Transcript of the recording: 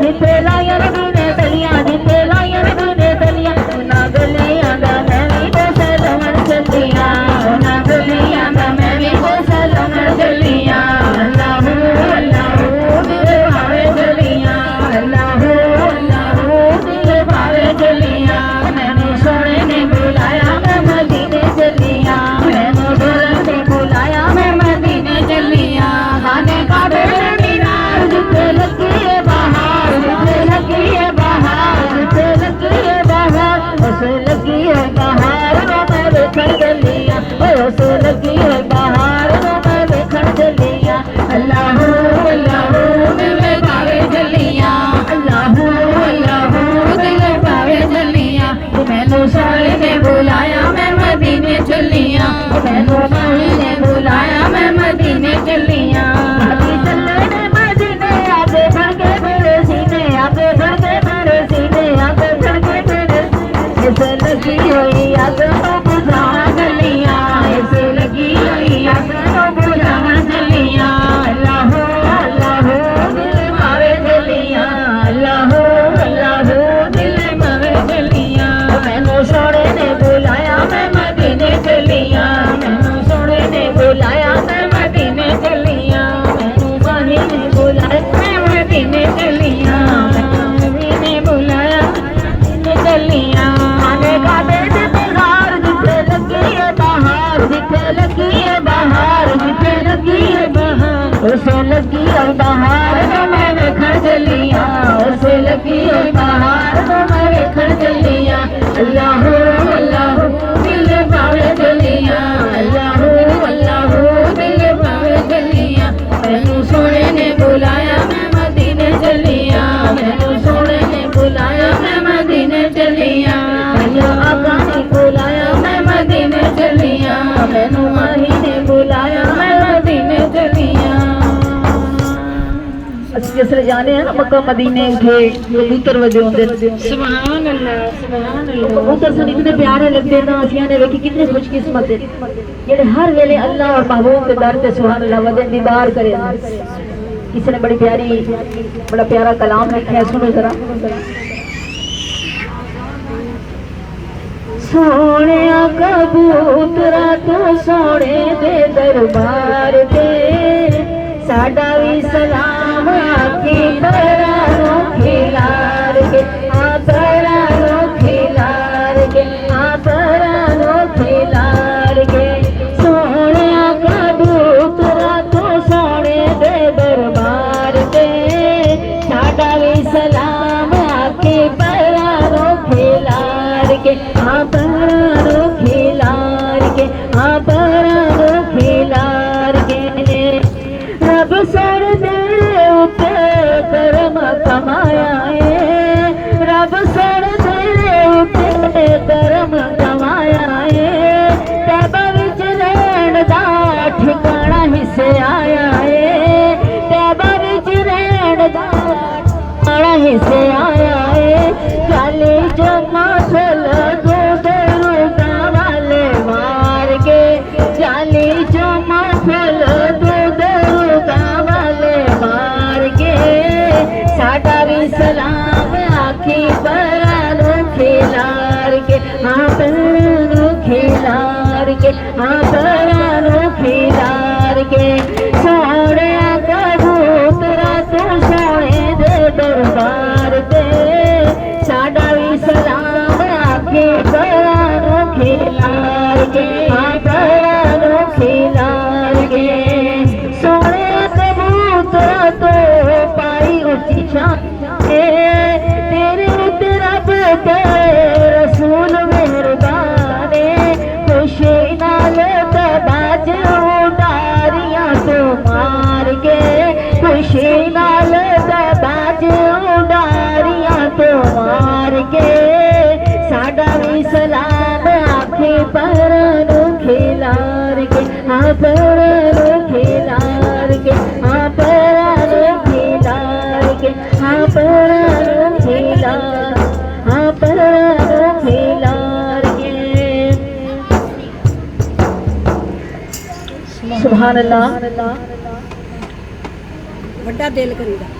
जिथे लाया रवि ने तलियां जिथे लाया रवि ने तलियां उन्हां गलियां दा मैं भी कोसा लवण चलियां उन्हां गलियां दा मैं भी कोसा लवण चलियां अल्लाह अल्लाह दिल भावे चलियां अल्लाह अल्लाह दिल भावे चलियां मैनू सोने ने बुलाया मैं मदीने चलियां मैनू सोने ने बुलाया मैं मदीने चलियां खाने काबे मीनार जिथे लगी है बहार जिथे लगी है बहार जिथे लगी है बहार उस लगी है बहार रो मैं देखण चलियां उस लगी है बहार रो मैं देखण चलियां अल्लाह अल्लाह दिल भावे चलियां अल्लाह अल्लाह दिल भावे चलियां मैनू सोने ने बुलाया मैं मदीने चलियां मैनू सोने ने बुलाया मैं मदीने चलियां लगी हुई अग तो बुझावा चलियां इसे लगी हुई अग तो बुझावा चलियां अल्लाह अल्लाह दिल भावे चलियां अल्लाह अल्लाह दिल भावे चलियां मैनू सोने ने बुलाया मैं मदीने चलियां मैनू सोने ने बुलाया मैं मदीने चलियां मैनू माही ने बुलाया मैं मदीने चलियां नबी ने बुलाया चलियां उसे लगी और बहार तो मैं देखण चलियां उसे लगी और बहार तो मैं देखण चलियां अल्लाह अल्लाह दिल भावे चलियां अल्लाह अल्लाह दिल भावे चलियां मैनू सोने ने बुलाया मैं मदीने चलियां मैनू सोने ने बुलाया मैं मदीने चलियां मैनू आका ने बुलाया मैं मदीने चलियां मैनू माही ने बुलाया मैं मदीने चलियां जिसले जाने हैं ना मक्का मदीने उठे कबूतर वजे होंदे सुभान अल्लाह कबूतर सन इतने प्यारे लगते ना असियां ने वेखी कितने खुशकिस्मत है जेडे हर वेले अल्लाह और महबूब के दर ते सुभान अल्लाह वजे दीदार करे किसी ने बड़ा प्यारा कलाम लिखा है सुनो जरा सोने कबूतरा तो सोने दे दरबार दे साडा भी सलाम आखी परानो खिलार के परानो खिलार के परानो खिलार के सोने कबूतरा तो सोने दे दरबार दे साडा भी सलाम आखी परानो खिलार के परानो खिलार के परानो खिलार के रब सर दे उते करम कमाया है रब सर दे उते करम कमाया है तैबा विच रहण दा ठिकाना हिस्से आया है तैबा विच रहण दा ठिकाना हिस्से आया है चाली जमा चल दो दरुगा वाले मार के चाली जमा चल साडा भी सलाम आखी परानो खिलार के परानो खिलार के परानो खिलार के सोने कबूतरा तो सोने दे दरबार दे साडा भी सलाम आखी परानो खिलार के परानो खिलार के सोने कबूतरा तो तेरे उत्ते रब के रसूल मेहरबाने खुशी नाल बाज उडारियां तो मार के खुशी नाल बाज उडारियां तो मार के साडा भी सलाम आखे परानो खिलार के परानो खिलार के परानो खिलार के परानो खिलार के सुभान अल्लाह बड़ा दिल करीदा